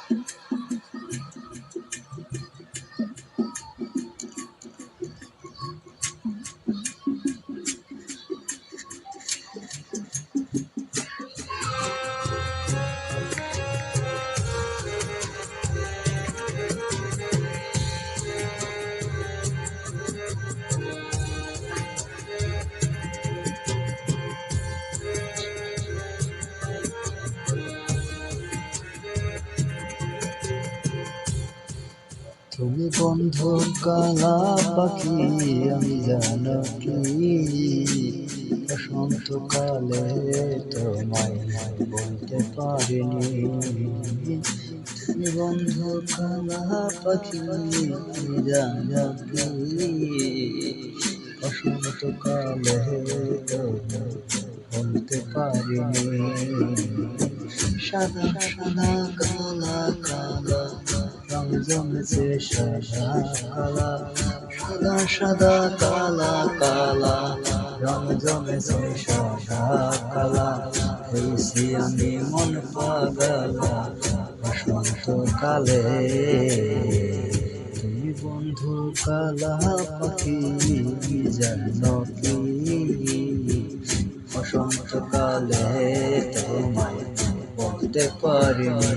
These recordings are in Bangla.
তুমি বন্ধু কালা পাখি, আমি জানো কি বসন্তকালে তোমায় বলতে পারিনি। তুমি বন্ধু কালা পাখি, আমি জানো কি বসন্তকালে তোমায় বলতে পারিনি। সাদা সাদা কালা কালা রং জমেছে সাদা কালা, সাদা সাদা কালা কালা রং জমেছে সাদা কালা। হয়েছি আমি মন পাগলা বসন্তকালে। তুমি বন্ধু কালা পাখি, জানো কি বসন্তকালে তোমায় বলতে পারিনি।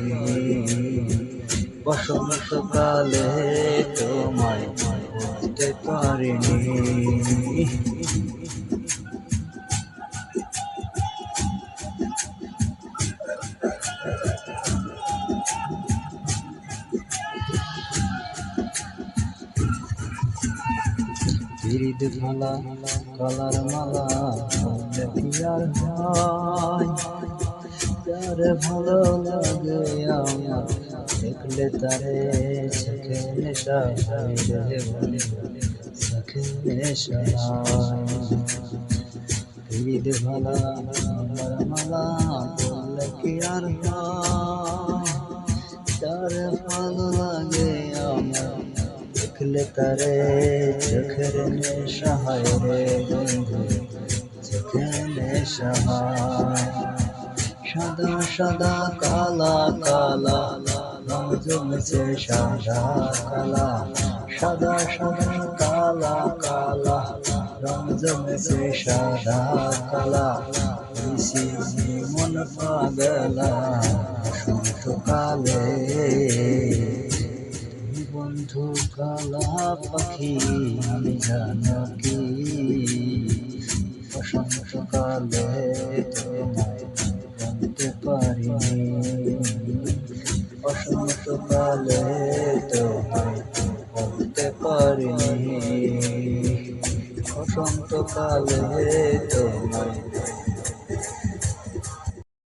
বসন্তকালে তোমায় বলতে পারিনি। পিরিত ভালা কালার মালা দেখিয়ার হয়, যারে ভালো লাগে আমার দেখলে তারে চোখে নেশা রে চোখে নেশা। পিরিত ভালা কালার মালা বললে কি আর হয়, যারে ভালো লাগে আমার দেখলে তারে চোখের নেশা হয় রে বন্ধু, চোখের নেশা হয়। সাদা সাদা কালা কালা রং জমেছে সাদা কালা, সাদা সাদা কালা কালা রং জমেছে সাদা কালা। হইছি মন পাগলা বসন্তকালে। বন্ধু কালা পাখি, আমি জানো কি বসন্তকালে তোমায় বলতে পারিনি। বসন্তকালে তোমায় বলতে পারিনি। বসন্তকালে তোমায়